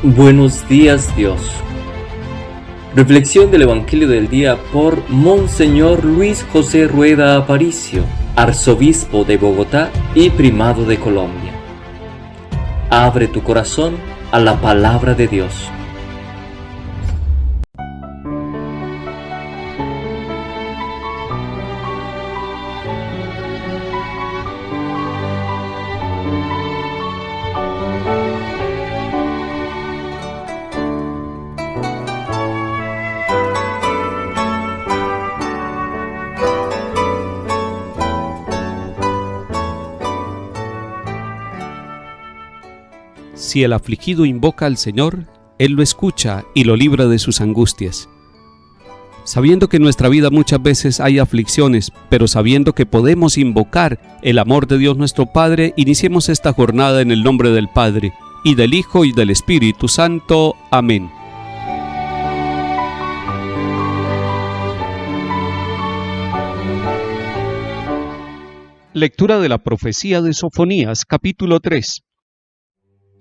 Buenos días, Dios. Reflexión del Evangelio del día por Monseñor Luis José Rueda Aparicio, arzobispo de Bogotá y primado de Colombia. Abre tu corazón a la palabra de Dios. Si el afligido invoca al Señor, Él lo escucha y lo libra de sus angustias. Sabiendo que en nuestra vida muchas veces hay aflicciones, pero sabiendo que podemos invocar el amor de Dios nuestro Padre, iniciemos esta jornada en el nombre del Padre, y del Hijo y del Espíritu Santo. Amén. Lectura de la profecía de Sofonías, capítulo 3.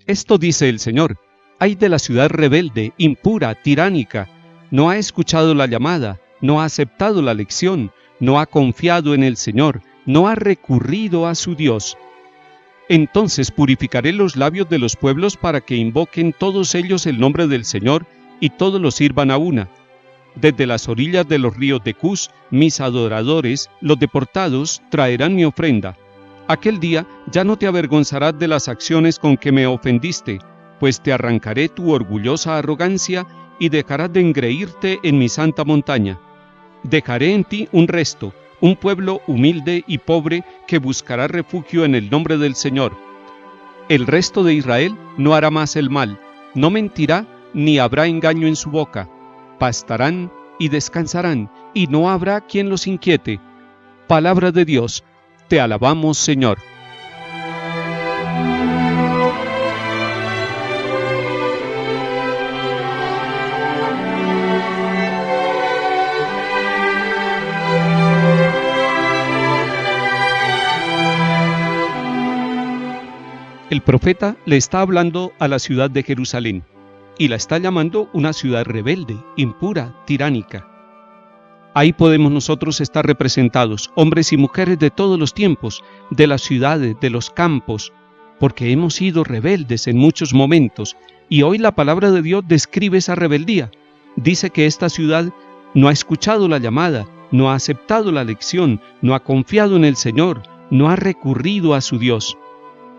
Esto dice el Señor: ay de la ciudad rebelde, impura, tiránica. No ha escuchado la llamada, no ha aceptado la lección, no ha confiado en el Señor, no ha recurrido a su Dios. Entonces purificaré los labios de los pueblos para que invoquen todos ellos el nombre del Señor y todos lo sirvan a una. Desde las orillas de los ríos de Cus, mis adoradores, los deportados, traerán mi ofrenda. Aquel día ya no te avergonzarás de las acciones con que me ofendiste, pues te arrancaré tu orgullosa arrogancia y dejarás de engreírte en mi santa montaña. Dejaré en ti un resto, un pueblo humilde y pobre que buscará refugio en el nombre del Señor. El resto de Israel no hará más el mal, no mentirá ni habrá engaño en su boca. Pastarán y descansarán, y no habrá quien los inquiete. Palabra de Dios. Te alabamos, Señor. El profeta le está hablando a la ciudad de Jerusalén y la está llamando una ciudad rebelde, impura, tiránica. Ahí podemos nosotros estar representados, hombres y mujeres de todos los tiempos, de las ciudades, de los campos, porque hemos sido rebeldes en muchos momentos, y hoy la palabra de Dios describe esa rebeldía. Dice que esta ciudad no ha escuchado la llamada, no ha aceptado la lección, no ha confiado en el Señor, no ha recurrido a su Dios.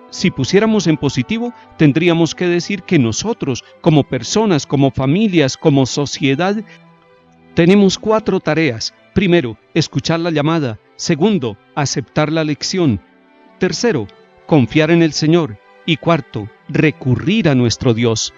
Si pusiéramos en positivo, tendríamos que decir que nosotros, como personas, como familias, como sociedad, tenemos 4 tareas. Primero, escuchar la llamada. Segundo, aceptar la lección. Tercero, confiar en el Señor. Y cuarto, recurrir a nuestro Dios.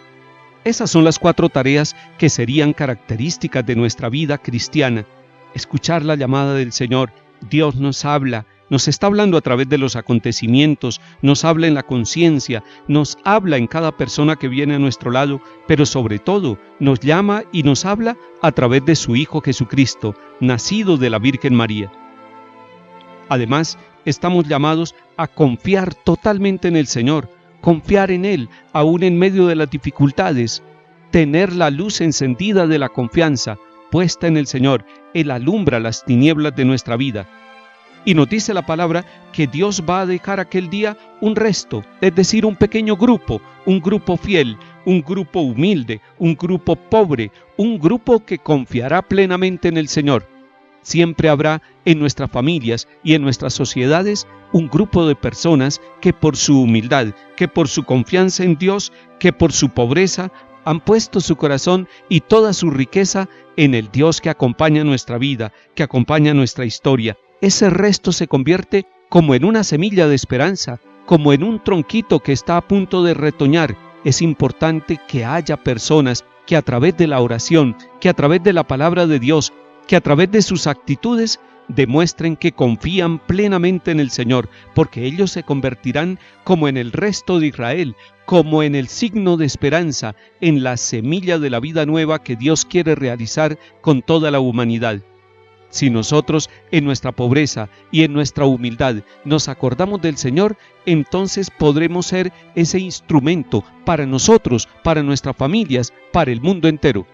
Esas son las 4 tareas que serían características de nuestra vida cristiana. Escuchar la llamada del Señor. Dios nos habla, nos está hablando a través de los acontecimientos, nos habla en la conciencia, nos habla en cada persona que viene a nuestro lado, pero sobre todo nos llama y nos habla a través de su Hijo Jesucristo, nacido de la Virgen María. Además, estamos llamados a confiar totalmente en el Señor, confiar en Él, aún en medio de las dificultades, tener la luz encendida de la confianza, puesta en el Señor. Él alumbra las tinieblas de nuestra vida. Y nos dice la palabra que Dios va a dejar aquel día un resto, es decir, un pequeño grupo, un grupo fiel, un grupo humilde, un grupo pobre, un grupo que confiará plenamente en el Señor. Siempre habrá en nuestras familias y en nuestras sociedades un grupo de personas que por su humildad, que por su confianza en Dios, que por su pobreza, han puesto su corazón y toda su riqueza en el Dios que acompaña nuestra vida, que acompaña nuestra historia. Ese resto se convierte como en una semilla de esperanza, como en un tronquito que está a punto de retoñar. Es importante que haya personas que a través de la oración, que a través de la palabra de Dios, que a través de sus actitudes demuestren que confían plenamente en el Señor, porque ellos se convertirán como en el resto de Israel, como en el signo de esperanza, en la semilla de la vida nueva que Dios quiere realizar con toda la humanidad. Si nosotros en nuestra pobreza y en nuestra humildad nos acordamos del Señor, entonces podremos ser ese instrumento para nosotros, para nuestras familias, para el mundo entero.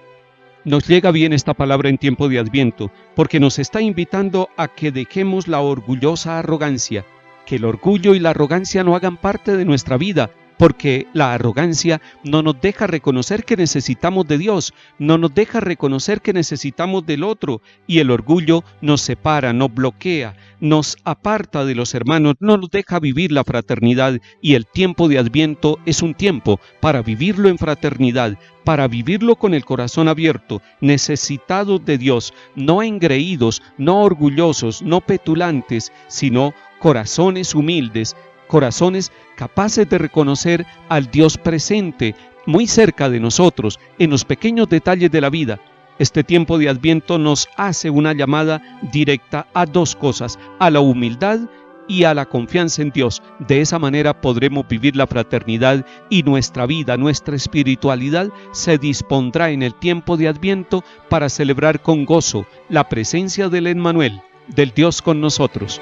Nos llega bien esta palabra en tiempo de Adviento, porque nos está invitando a que dejemos la orgullosa arrogancia, que el orgullo y la arrogancia no hagan parte de nuestra vida, porque la arrogancia no nos deja reconocer que necesitamos de Dios, no nos deja reconocer que necesitamos del otro, y el orgullo nos separa, nos bloquea, nos aparta de los hermanos, no nos deja vivir la fraternidad, y el tiempo de Adviento es un tiempo para vivirlo en fraternidad, para vivirlo con el corazón abierto, necesitados de Dios, no engreídos, no orgullosos, no petulantes, sino corazones humildes, corazones capaces de reconocer al Dios presente, muy cerca de nosotros, en los pequeños detalles de la vida. Este tiempo de Adviento nos hace una llamada directa a dos cosas, a la humildad y a la confianza en Dios. De esa manera podremos vivir la fraternidad y nuestra vida, nuestra espiritualidad se dispondrá en el tiempo de Adviento para celebrar con gozo la presencia del Emmanuel, del Dios con nosotros.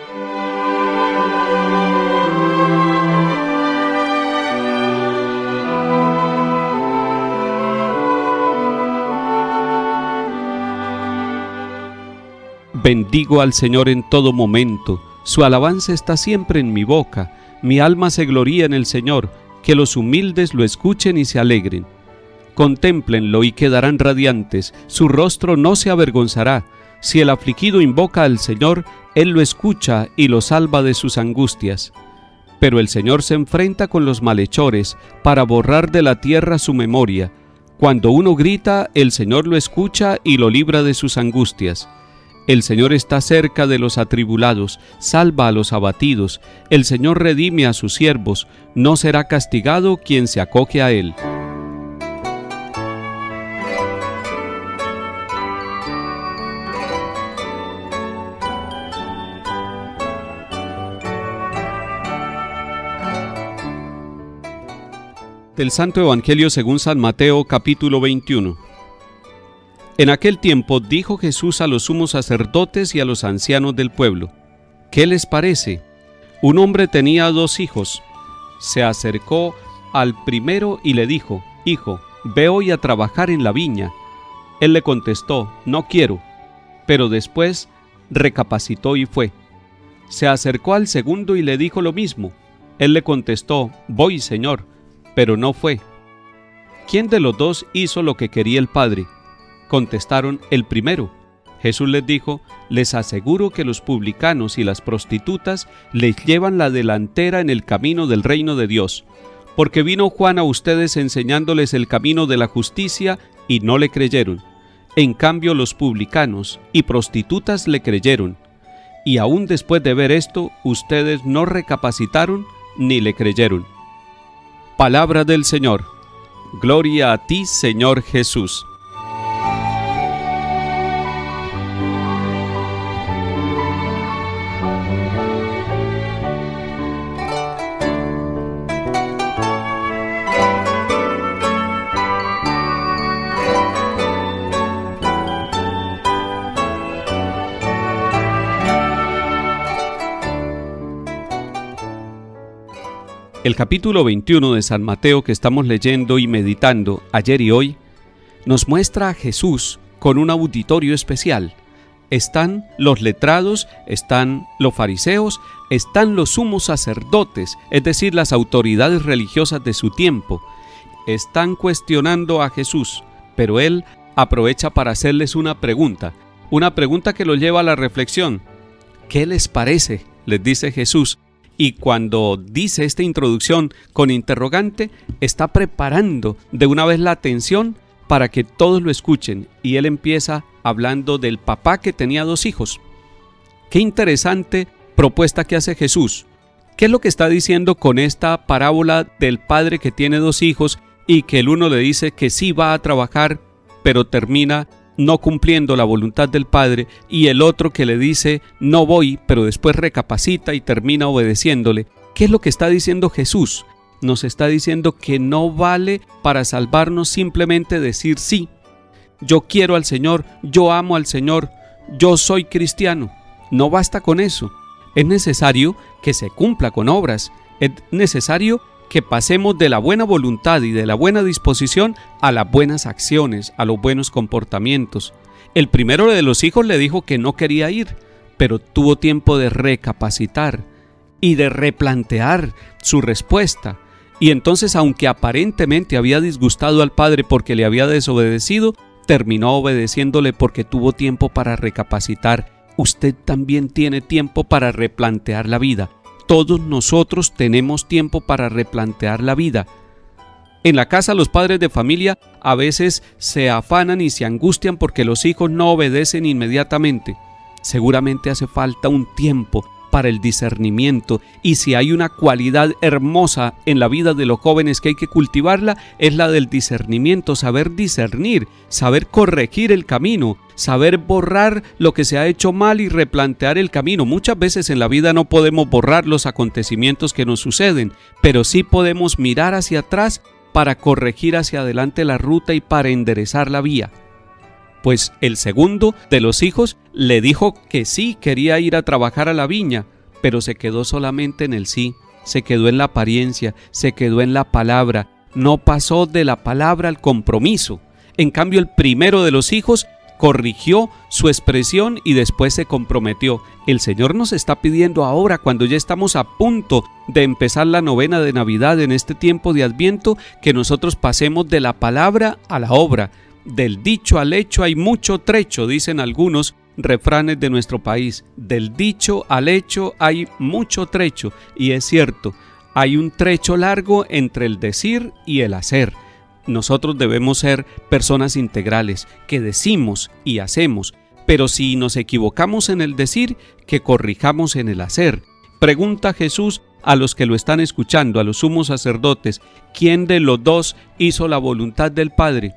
Bendigo al Señor en todo momento, su alabanza está siempre en mi boca, mi alma se gloría en el Señor, que los humildes lo escuchen y se alegren. Contémplenlo y quedarán radiantes, su rostro no se avergonzará. Si el afligido invoca al Señor, Él lo escucha y lo salva de sus angustias. Pero el Señor se enfrenta con los malhechores para borrar de la tierra su memoria. Cuando uno grita, el Señor lo escucha y lo libra de sus angustias. El Señor está cerca de los atribulados, salva a los abatidos. El Señor redime a sus siervos, no será castigado quien se acoge a Él. Del Santo Evangelio según San Mateo, capítulo 21. En aquel tiempo dijo Jesús a los sumos sacerdotes y a los ancianos del pueblo: ¿Qué les parece? Un hombre tenía 2 hijos. Se acercó al primero y le dijo: Hijo, ve hoy a trabajar en la viña. Él le contestó: No quiero. Pero después recapacitó y fue. Se acercó al segundo y le dijo lo mismo. Él le contestó: Voy, Señor, pero no fue. ¿Quién de los 2 hizo lo que quería el Padre? Contestaron: el primero. Jesús les dijo: les aseguro que los publicanos y las prostitutas les llevan la delantera en el camino del reino de Dios, porque vino Juan a ustedes enseñándoles el camino de la justicia y no le creyeron. En cambio los publicanos y prostitutas le creyeron, y aún después de ver esto, ustedes no recapacitaron ni le creyeron. Palabra del Señor. Gloria a ti, Señor Jesús. El capítulo 21 de San Mateo que estamos leyendo y meditando ayer y hoy nos muestra a Jesús con un auditorio especial. Están los letrados, están los fariseos, están los sumos sacerdotes, es decir, las autoridades religiosas de su tiempo. Están cuestionando a Jesús, pero Él aprovecha para hacerles una pregunta que los lleva a la reflexión. ¿Qué les parece?, les dice Jesús. Y cuando dice esta introducción con interrogante, está preparando de una vez la atención para que todos lo escuchen. Y él empieza hablando del papá que tenía 2 hijos. Qué interesante propuesta que hace Jesús. ¿Qué es lo que está diciendo con esta parábola del padre que tiene 2 hijos y que el uno le dice que sí va a trabajar, pero termina no cumpliendo la voluntad del Padre, y el otro que le dice no voy, pero después recapacita y termina obedeciéndole? ¿Qué es lo que está diciendo Jesús? Nos está diciendo que no vale para salvarnos simplemente decir sí. Yo quiero al Señor, yo amo al Señor, yo soy cristiano. No basta con eso. Es necesario que se cumpla con obras. Es necesario que pasemos de la buena voluntad y de la buena disposición a las buenas acciones, a los buenos comportamientos. El primero de los hijos le dijo que no quería ir, pero tuvo tiempo de recapacitar y de replantear su respuesta. Y entonces, aunque aparentemente había disgustado al padre porque le había desobedecido, terminó obedeciéndole porque tuvo tiempo para recapacitar. Usted también tiene tiempo para replantear la vida. Todos nosotros tenemos tiempo para replantear la vida. En la casa los padres de familia a veces se afanan y se angustian porque los hijos no obedecen inmediatamente. Seguramente hace falta un tiempo para el discernimiento, y si hay una cualidad hermosa en la vida de los jóvenes que hay que cultivarla, es la del discernimiento, saber discernir, saber corregir el camino, saber borrar lo que se ha hecho mal y replantear el camino. Muchas veces en la vida no podemos borrar los acontecimientos que nos suceden, pero sí podemos mirar hacia atrás para corregir hacia adelante la ruta y para enderezar la vía. Pues el segundo de los hijos le dijo que sí quería ir a trabajar a la viña, pero se quedó solamente en el sí, se quedó en la apariencia, se quedó en la palabra, no pasó de la palabra al compromiso. En cambio, el primero de los hijos corrigió su expresión y después se comprometió. El Señor nos está pidiendo ahora, cuando ya estamos a punto de empezar la novena de Navidad en este tiempo de Adviento, que nosotros pasemos de la palabra a la obra. Del dicho al hecho hay mucho trecho, dicen algunos refranes de nuestro país. Del dicho al hecho hay mucho trecho, y es cierto, hay un trecho largo entre el decir y el hacer. Nosotros debemos ser personas integrales, que decimos y hacemos, pero si nos equivocamos en el decir, que corrijamos en el hacer. Pregunta Jesús a los que lo están escuchando, a los sumos sacerdotes: ¿quién de los dos hizo la voluntad del Padre?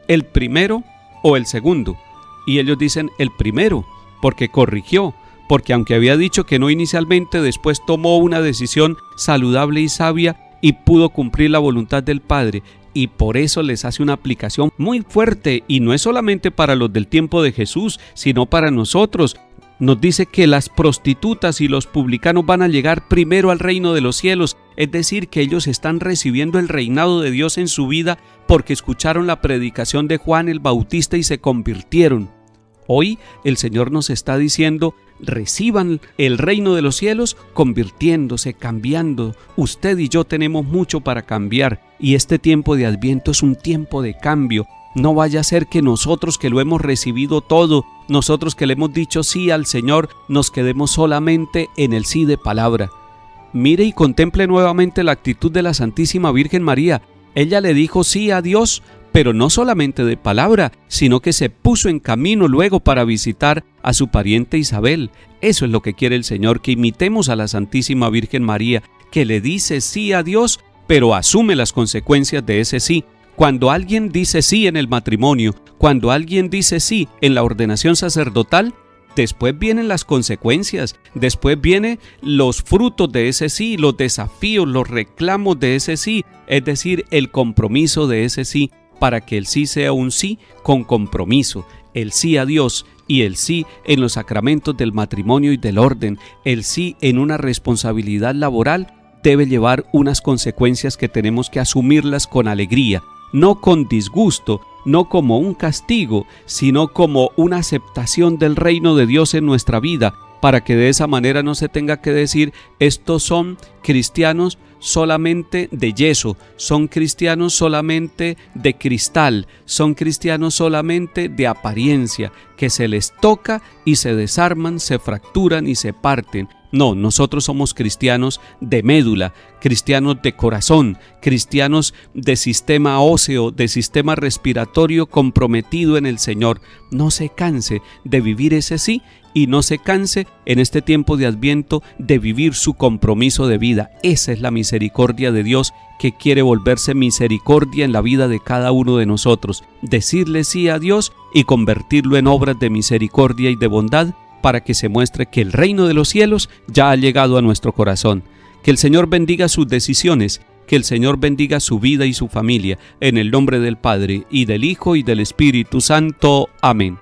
¿El primero o el segundo? Y ellos dicen el primero, porque corrigió, porque aunque había dicho que no inicialmente, después tomó una decisión saludable y sabia y pudo cumplir la voluntad del Padre. Y por eso les hace una aplicación muy fuerte, y no es solamente para los del tiempo de Jesús, sino para nosotros. Nos dice que las prostitutas y los publicanos van a llegar primero al reino de los cielos, es decir, que ellos están recibiendo el reinado de Dios en su vida porque escucharon la predicación de Juan el Bautista y se convirtieron. Hoy el Señor nos está diciendo: reciban el reino de los cielos convirtiéndose, cambiando. Usted y yo tenemos mucho para cambiar, y este tiempo de Adviento es un tiempo de cambio. No vaya a ser que nosotros, que lo hemos recibido todo, nosotros que le hemos dicho sí al Señor, nos quedemos solamente en el sí de palabra. Mire y contemple nuevamente la actitud de la Santísima Virgen María. Ella le dijo sí a Dios, pero no solamente de palabra, sino que se puso en camino luego para visitar a su pariente Isabel. Eso es lo que quiere el Señor, que imitemos a la Santísima Virgen María, que le dice sí a Dios, pero asume las consecuencias de ese sí. Cuando alguien dice sí en el matrimonio, cuando alguien dice sí en la ordenación sacerdotal, después vienen las consecuencias, después vienen los frutos de ese sí, los desafíos, los reclamos de ese sí, es decir, el compromiso de ese sí, para que el sí sea un sí con compromiso, el sí a Dios y el sí en los sacramentos del matrimonio y del orden, el sí en una responsabilidad laboral, debe llevar unas consecuencias que tenemos que asumirlas con alegría, no con disgusto, no como un castigo, sino como una aceptación del reino de Dios en nuestra vida, para que de esa manera no se tenga que decir: estos son cristianos solamente de yeso, son cristianos solamente de cristal, son cristianos solamente de apariencia, que se les toca y se desarman, se fracturan y se parten. No, nosotros somos cristianos de médula, cristianos de corazón, cristianos de sistema óseo, de sistema respiratorio comprometido en el Señor. No se canse de vivir ese sí, y no se canse en este tiempo de Adviento de vivir su compromiso de vida. Esa es la misericordia de Dios, que quiere volverse misericordia en la vida de cada uno de nosotros. Decirle sí a Dios y convertirlo en obras de misericordia y de bondad, para que se muestre que el reino de los cielos ya ha llegado a nuestro corazón. Que el Señor bendiga sus decisiones, que el Señor bendiga su vida y su familia, en el nombre del Padre, y del Hijo, y del Espíritu Santo. Amén.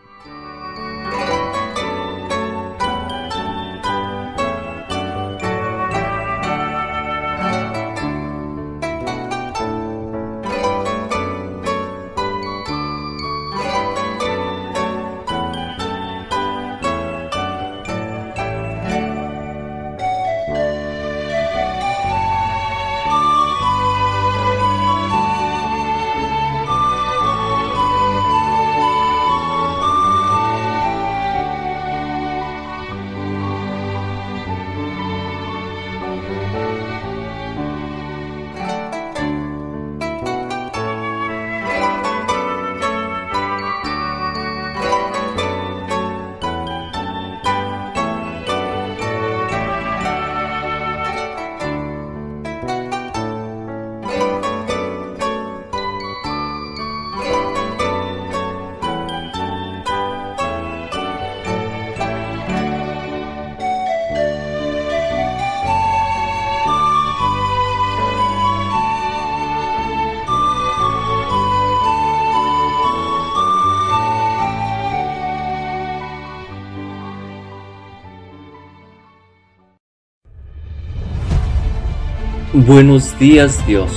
Buenos días, Dios.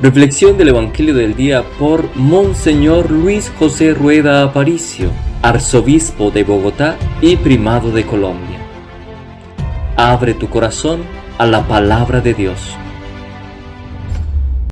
Reflexión del Evangelio del día por Monseñor Luis José Rueda Aparicio, arzobispo de Bogotá y primado de Colombia. Abre tu corazón a la palabra de Dios.